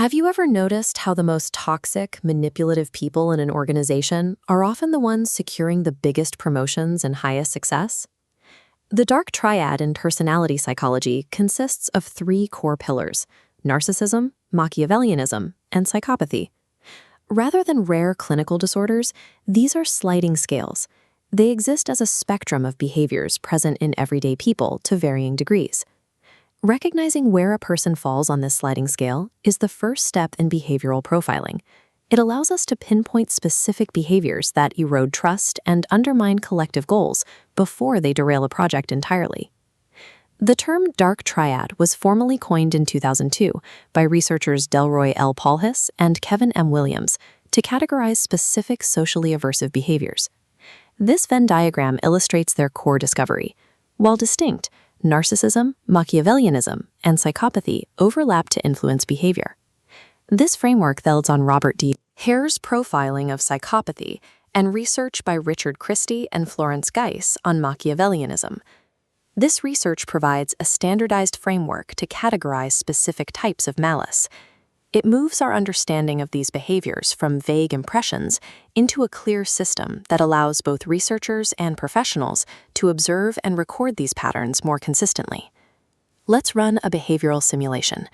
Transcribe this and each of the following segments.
Have you ever noticed how the most toxic, manipulative people in an organization are often the ones securing the biggest promotions and highest success? The dark triad in personality psychology consists of three core pillars: narcissism, Machiavellianism, and psychopathy. Rather than rare clinical disorders, these are sliding scales. They exist as a spectrum of behaviors present in everyday people to varying degrees. Recognizing where a person falls on this sliding scale is the first step in behavioral profiling. It allows us to pinpoint specific behaviors that erode trust and undermine collective goals before they derail a project entirely. The term dark triad was formally coined in 2002 by researchers Delroy L. Paulhus and Kevin M. Williams to categorize specific socially aversive behaviors. This Venn diagram illustrates their core discovery. While distinct, narcissism, Machiavellianism, and psychopathy overlap to influence behavior. This framework builds on Robert D. Hare's profiling of psychopathy and research by Richard Christie and Florence Geis on Machiavellianism. This research provides a standardized framework to categorize specific types of malice. It moves our understanding of these behaviors from vague impressions into a clear system that allows both researchers and professionals to observe and record these patterns more consistently. Let's run a behavioral simulation.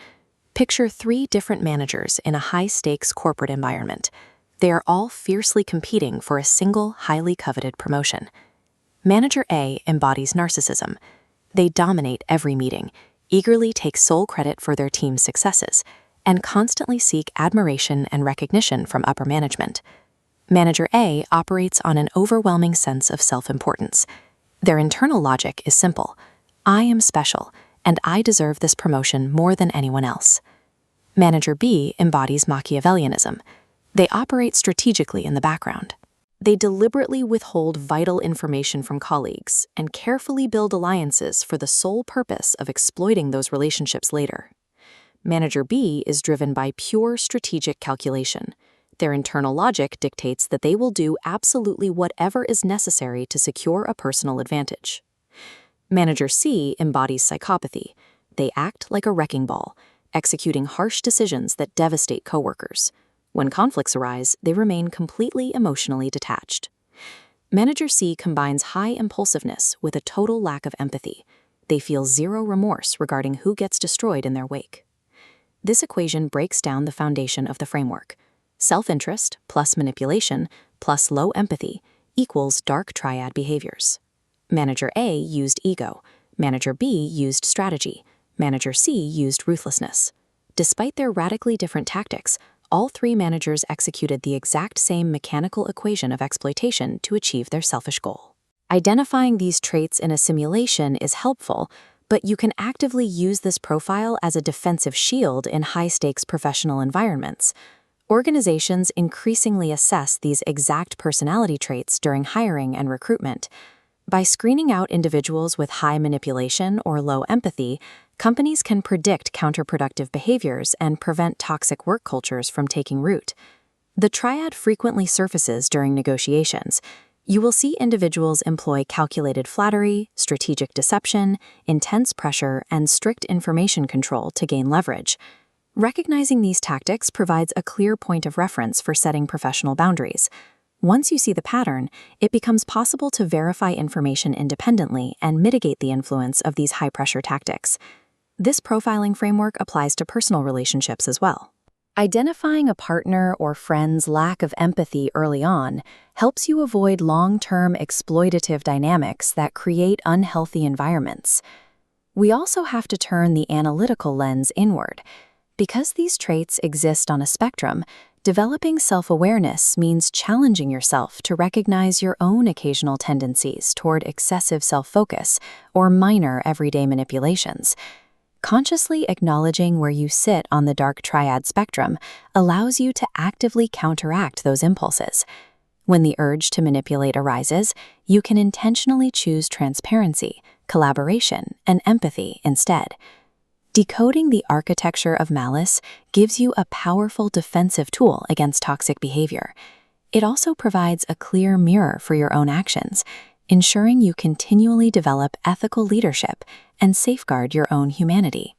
Picture three different managers in a high-stakes corporate environment. They are all fiercely competing for a single, highly coveted promotion. Manager A embodies narcissism. They dominate every meeting, eagerly take sole credit for their team's successes, and constantly seek admiration and recognition from upper management. Manager A operates on an overwhelming sense of self-importance. Their internal logic is simple: I am special, and I deserve this promotion more than anyone else. Manager B embodies Machiavellianism. They operate strategically in the background. They deliberately withhold vital information from colleagues and carefully build alliances for the sole purpose of exploiting those relationships later. Manager B is driven by pure strategic calculation. Their internal logic dictates that they will do absolutely whatever is necessary to secure a personal advantage. Manager C embodies psychopathy. They act like a wrecking ball, executing harsh decisions that devastate coworkers. When conflicts arise, they remain completely emotionally detached. Manager C combines high impulsiveness with a total lack of empathy. They feel zero remorse regarding who gets destroyed in their wake. This equation breaks down the foundation of the framework. Self-interest plus manipulation plus low empathy equals dark triad behaviors. Manager A used ego. Manager B used strategy. Manager C used ruthlessness. Despite their radically different tactics, all three managers executed the exact same mechanical equation of exploitation to achieve their selfish goal. Identifying these traits in a simulation is helpful, but you can actively use this profile as a defensive shield in high-stakes professional environments. Organizations increasingly assess these exact personality traits during hiring and recruitment. By screening out individuals with high manipulation or low empathy, companies can predict counterproductive behaviors and prevent toxic work cultures from taking root. The triad frequently surfaces during negotiations. You will see individuals employ calculated flattery, strategic deception, intense pressure, and strict information control to gain leverage. Recognizing these tactics provides a clear point of reference for setting professional boundaries. Once you see the pattern, it becomes possible to verify information independently and mitigate the influence of these high-pressure tactics. This profiling framework applies to personal relationships as well. Identifying a partner or friend's lack of empathy early on helps you avoid long-term exploitative dynamics that create unhealthy environments. We also have to turn the analytical lens inward. Because these traits exist on a spectrum, developing self-awareness means challenging yourself to recognize your own occasional tendencies toward excessive self-focus or minor everyday manipulations. Consciously acknowledging where you sit on the dark triad spectrum allows you to actively counteract those impulses. When the urge to manipulate arises, you can intentionally choose transparency, collaboration, and empathy instead. Decoding the architecture of malice gives you a powerful defensive tool against toxic behavior. It also provides a clear mirror for your own actions, ensuring you continually develop ethical leadership and safeguard your own humanity.